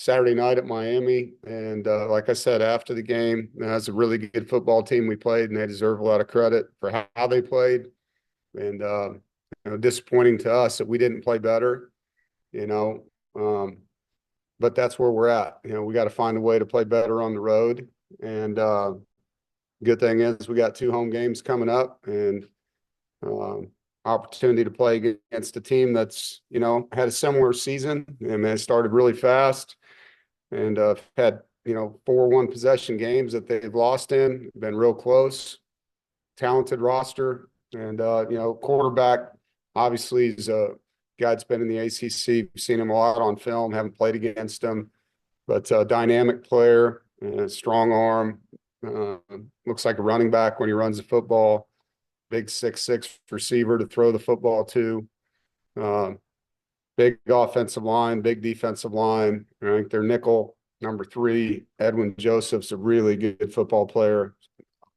Saturday night at Miami. And like I said, after the game, that's a really good football team we played, and they deserve a lot of credit for how they played. And disappointing to us that we didn't play better, you know. But that's where we're at. We got to find a way to play better on the road. And good thing is we got 2 home games coming up, and opportunity to play against a team that's had a similar season. And it started really fast, and had 4-1 possession games that they've lost in. Been real close. Talented roster, and quarterback obviously is a guy that's been in the ACC. We've seen him a lot on film. Haven't played against him, but a dynamic player, strong arm. Looks like a running back when he runs the football. Big 6'6" receiver to throw the football to. Big offensive line, big defensive line. I think their nickel number 3, Edwin Joseph's a really good football player.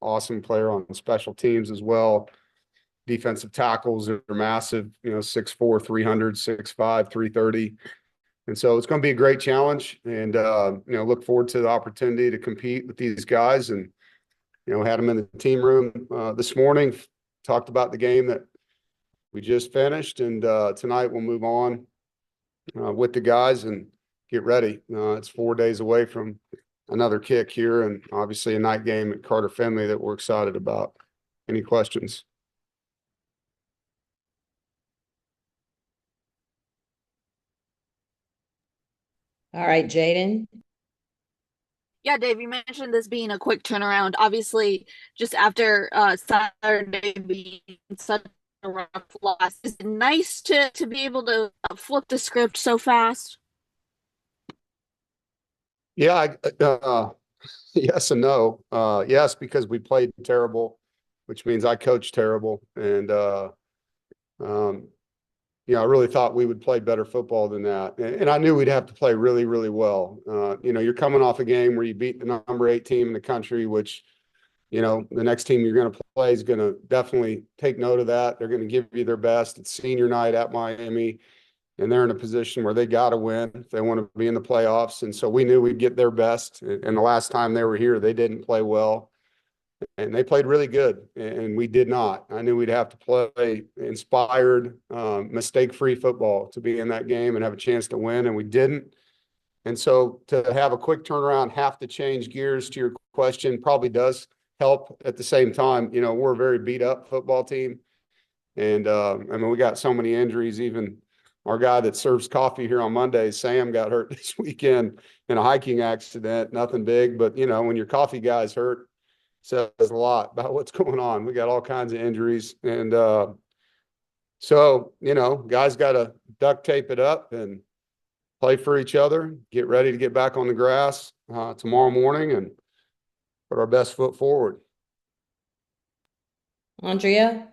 Awesome player on special teams as well. Defensive tackles are massive, 6'4", 300, 6'5", 330. And so it's going to be a great challenge, and look forward to the opportunity to compete with these guys. And had them in the team room this morning, talked about the game that we just finished, and tonight we'll move on with the guys and get ready. It's 4 days away from another kick here, and obviously a night game at Carter Finley that we're excited about. Any questions? All right, Jaden. Yeah, Dave, you mentioned this being a quick turnaround. Obviously, just after Saturday being such a rough loss, is it nice to be able to flip the script so fast? Yeah, yes and no. Yes, because we played terrible, which means I coached terrible, and um, I really thought we would play better football than that. And I knew we'd have to play really, really well. You're coming off a game where you beat the number 8 team in the country, which, the next team you're going to play is going to definitely take note of that. They're going to give you their best. It's senior night at Miami, and they're in a position where they got to win if they want to be in the playoffs. And so we knew we'd get their best. And the last time they were here, they didn't play well. And they played really good, and we did not. I knew we'd have to play inspired, mistake-free football to be in that game and have a chance to win, and we didn't. And so to have a quick turnaround, have to change gears to your question, probably does help. At the same time, we're a very beat-up football team, and we got so many injuries. Even our guy that serves coffee here on Mondays, Sam, got hurt this weekend in a hiking accident. Nothing big, but when your coffee guy's hurt, says a lot about what's going on. We got all kinds of injuries. And guys got to duct tape it up and play for each other, get ready to get back on the grass tomorrow morning and put our best foot forward. Andrea?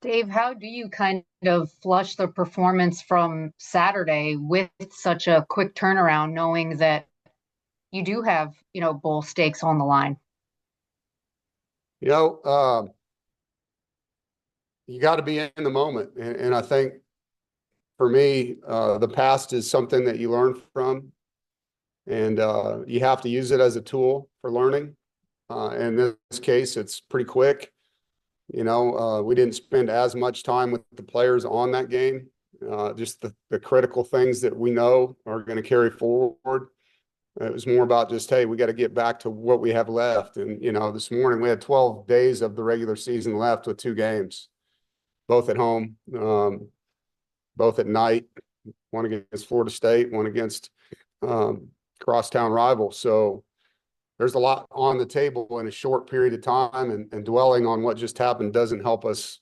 Dave, how do you kind of flush the performance from Saturday with such a quick turnaround, knowing that you do have, bowl stakes on the line? You got to be in the moment. And I think for me, the past is something that you learn from, and you have to use it as a tool for learning. In this case, it's pretty quick. We didn't spend as much time with the players on that game. Just the critical things that we know are going to carry forward. It was more about just, hey, we got to get back to what we have left. And, this morning we had 12 days of the regular season left with 2 games, both at home, both at night, one against Florida State, one against crosstown rival. So there's a lot on the table in a short period of time, and dwelling on what just happened doesn't help us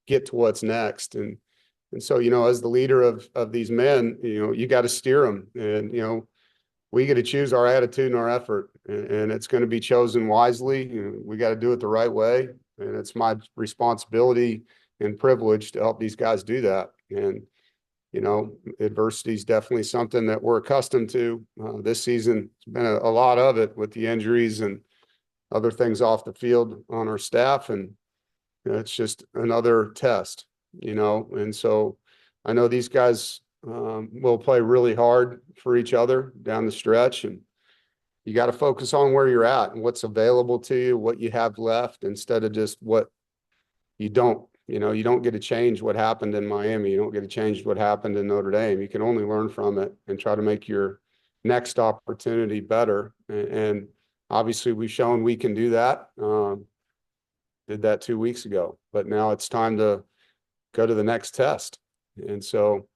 get to what's next. And so, as the leader of these men, you got to steer them, and, we get to choose our attitude and our effort, and it's going to be chosen wisely. We got to do it the right way, and it's my responsibility and privilege to help these guys do that. And adversity is definitely something that we're accustomed to this season. It's been a lot of it with the injuries and other things off the field on our staff, and it's just another test. And so I know these guys will play really hard for each other down the stretch. And you got to focus on where you're at and what's available to you, what you have left, instead of just what you don't. You know, you don't get to change what happened in Miami. You don't get to change what happened in Notre Dame. You can only learn from it and try to make your next opportunity better. And obviously, we've shown we can do that. Did that 2 weeks ago, but now it's time to go to the next test. And so,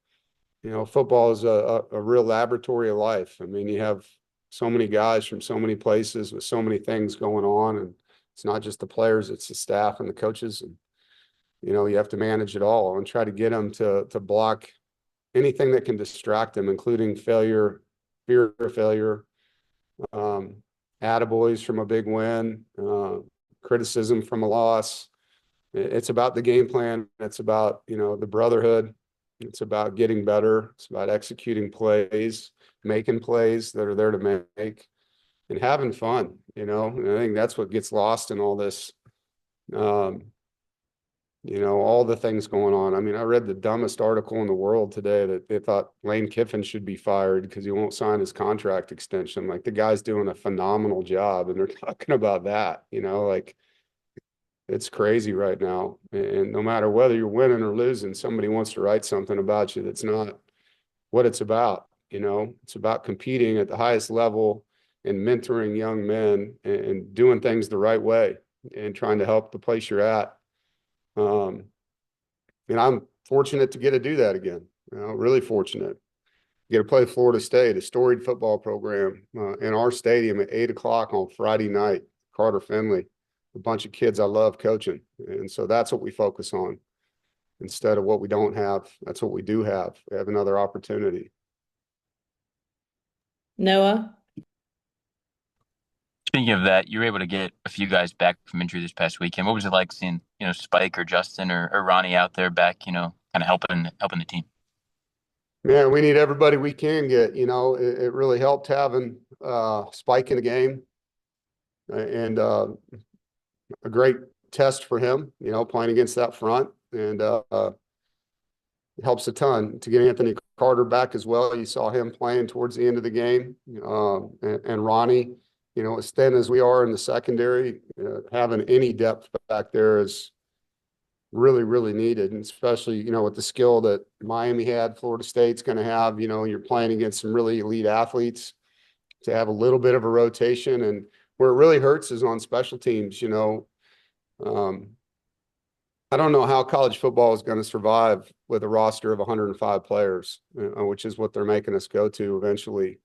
you know, football is a real laboratory of life. I mean, you have so many guys from so many places with so many things going on, and it's not just the players, it's the staff and the coaches. And, you know, you have to manage it all and try to get them to block anything that can distract them, including failure, fear of failure, attaboys from a big win, criticism from a loss. It's about the game plan. It's about, you know, the brotherhood. It's about getting better. It's about executing plays, making plays that are there to make, and having fun, you know. And I think that's what gets lost in all this, you know, all the things going on. I mean, I read the dumbest article in the world today that they thought Lane Kiffin should be fired because he won't sign his contract extension. Like, the guy's doing a phenomenal job, and they're talking about that, you know, like, it's crazy right now. And no matter whether you're winning or losing, somebody wants to write something about you that's not what it's about. You know, it's about competing at the highest level and mentoring young men and doing things the right way and trying to help the place you're at. And I'm fortunate to get to do that again. You know, really fortunate. Get to play Florida State, a storied football program, in our stadium at 8 o'clock on Friday night, Carter Finley. A bunch of kids I love coaching. And so that's what we focus on instead of what we don't have. That's what we do have. We have another opportunity. Noah? Speaking of that, you were able to get a few guys back from injury this past weekend. What was it like seeing, you know, Spike or Justin or Ronnie out there back, you know, kind of helping the team? Man, we need everybody we can get. You know, it really helped having Spike in the game, and a great test for him, you know, playing against that front, and it helps a ton to get Anthony Carter back as well. You saw him playing towards the end of the game, and Ronnie, you know, as thin as we are in the secondary, having any depth back there is really, really needed, and especially, you know, with the skill that Miami had, Florida State's going to have. You know, you're playing against some really elite athletes, to have a little bit of a rotation. And where it really hurts is on special teams. You know, I don't know how college football is going to survive with a roster of 105 players, which is what they're making us go to eventually.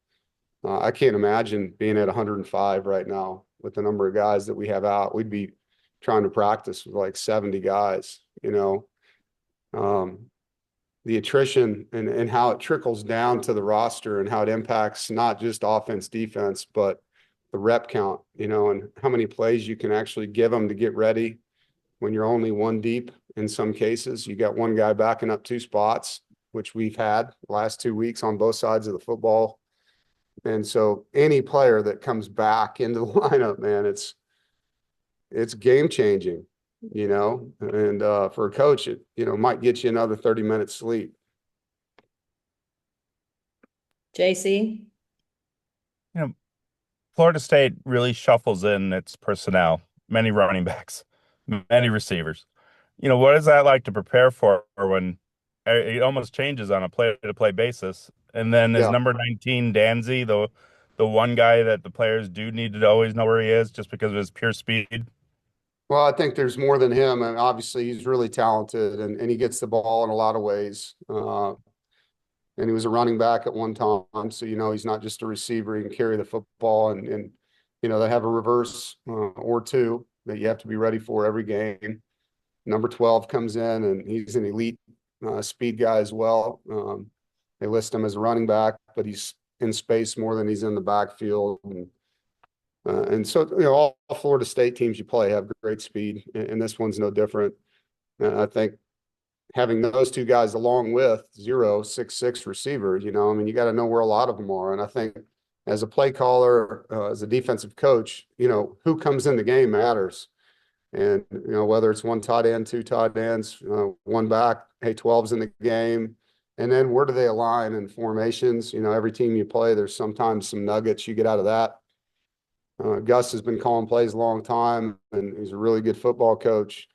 I can't imagine being at 105 right now with the number of guys that we have out. We'd be trying to practice with like 70 guys, you know. The attrition and how it trickles down to the roster and how it impacts not just offense, defense, but the rep count, you know, and how many plays you can actually give them to get ready when you're only one deep. In some cases, you got one guy backing up two spots, which we've had the last 2 weeks on both sides of the football. And so any player that comes back into the lineup, man, it's game changing, you know, and for a coach, it, you know, might get you another 30 minutes sleep. JC? You know, Florida State really shuffles in its personnel, many running backs, many receivers. You know, what is that like to prepare for when it almost changes on a play-to-play basis? And then is Yeah. number 19 Danzy, the one guy that the players do need to always know where he is just because of his pure speed? Well, I think there's more than him, and obviously he's really talented, and he gets the ball in a lot of ways. And he was a running back at one time, so, you know, he's not just a receiver. He can carry the football, and you know, they have a reverse or two that you have to be ready for every game. Number 12 comes in, and he's an elite speed guy as well. They list him as a running back, but he's in space more than he's in the backfield. And so, you know, all Florida State teams you play have great speed, and this one's no different. I think having those two guys along with 6'6" receivers, you know, I mean, you got to know where a lot of them are. And I think as a play caller, as a defensive coach, you know, who comes in the game matters. And, you know, whether it's one tight end, two tight ends, one back, hey, 12's in the game, And then where do they align in formations? You know, every team you play, there's sometimes some nuggets you get out of that. Gus has been calling plays a long time, and he's a really good football coach.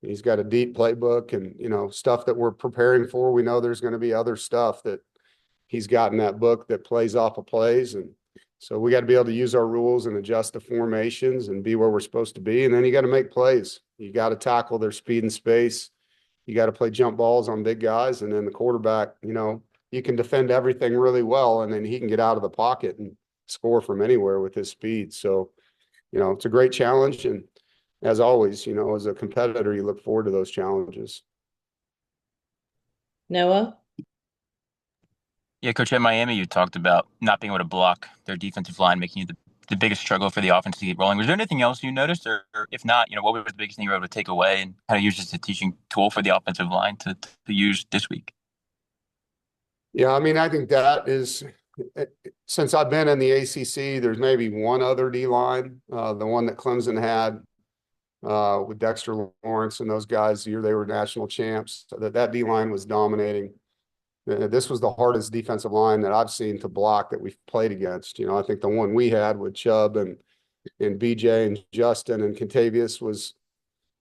He's got a deep playbook and, you know, stuff that we're preparing for. We know there's going to be other stuff that he's got in that book that plays off of plays. And so we got to be able to use our rules and adjust the formations and be where we're supposed to be. And then you got to make plays. You got to tackle their speed and space. You got to play jump balls on big guys. And then the quarterback, you know, you can defend everything really well, and then he can get out of the pocket and score from anywhere with his speed. So, you know, it's a great challenge. And as always, you know, as a competitor, you look forward to those challenges. Noah? Yeah, Coach, at Miami, you talked about not being able to block their defensive line, making you the biggest struggle for the offense to get rolling. Was there anything else you noticed? Or if not, you know, what was the biggest thing you were able to take away and kind of use as a teaching tool for the offensive line to use this week? Yeah, I mean, I think that is, since I've been in the ACC, there's maybe one other D line, the one that Clemson had with Dexter Lawrence and those guys the year they were national champs. That D line was dominating. This was the hardest defensive line that I've seen to block that we've played against. You know, I think the one we had with Chubb and BJ and Justin and Contavious was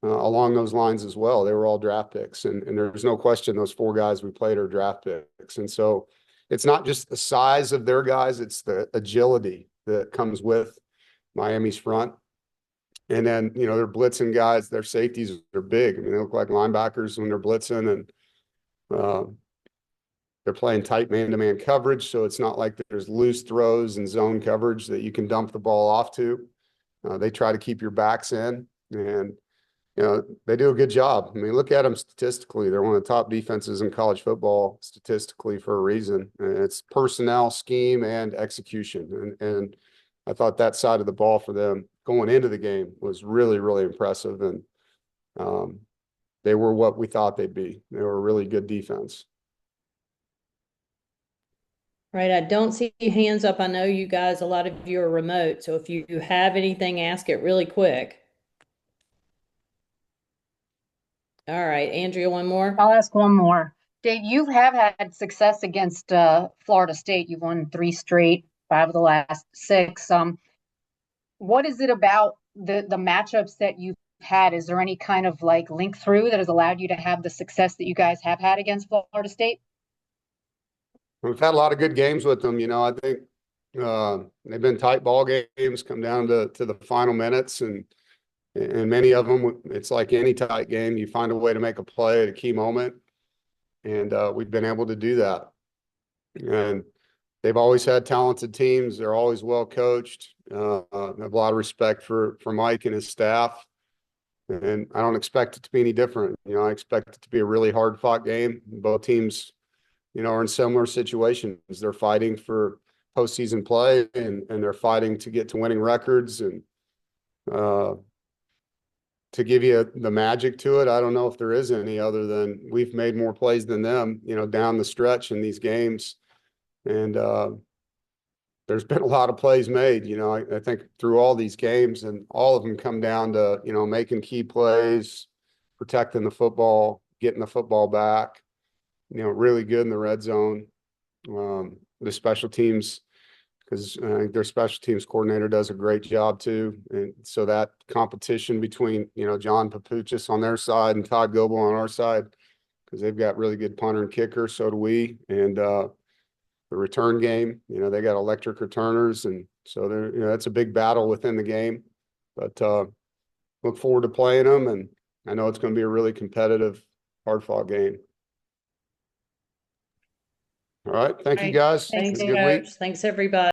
along those lines as well. They were all draft picks, and there's no question those four guys we played are draft picks. And so it's not just the size of their guys, it's the agility that comes with Miami's front. And then, you know, they're blitzing guys, their safeties are big. I mean, they look like linebackers when they're blitzing, and they're playing tight man-to-man coverage. So it's not like there's loose throws and zone coverage that you can dump the ball off to. They try to keep your backs in, and, you know, they do a good job. I mean, look at them statistically. They're one of the top defenses in college football statistically for a reason. And it's personnel, scheme, and execution. And I thought that side of the ball for them going into the game was really, really impressive. And they were what we thought they'd be. They were a really good defense. Right, I don't see hands up. I know you guys, a lot of you are remote, so if you have anything, ask it really quick. All right, Andrea, one more. I'll ask one more. Dave, you have had success against Florida State. You've won 3 straight, 5 of the last 6. What is it about the matchups that you've had? Is there any kind of like link through that has allowed you to have the success that you guys have had against Florida State? We've had a lot of good games with them. You know, I think they've been tight ball games, come down to the final minutes, and many of them, it's like any tight game. You find a way to make a play at a key moment, and we've been able to do that. And they've always had talented teams. They're always well coached. I have a lot of respect for Mike and his staff, and I don't expect it to be any different. You know, I expect it to be a really hard fought game. Both teams, you know, are in similar situations. They're fighting for postseason play, and they're fighting to get to winning records. And to give you the magic to it, I don't know if there is any other than we've made more plays than them, you know, down the stretch in these games. And there's been a lot of plays made, you know, I think through all these games, and all of them come down to, you know, making key plays, protecting the football, getting the football back, you know, really good in the red zone. The special teams, because I think their special teams coordinator does a great job too. And so that competition between, you know, John Papuchis on their side and Todd Goebel on our side, because they've got really good punter and kicker, so do we. And the return game, you know, they got electric returners, and so they're, you know, it's a big battle within the game. But look forward to playing them, and I know it's going to be a really competitive, hard-fought game. All right. Thank you, guys. Thanks, Have a good week. Coach. Thanks, everybody.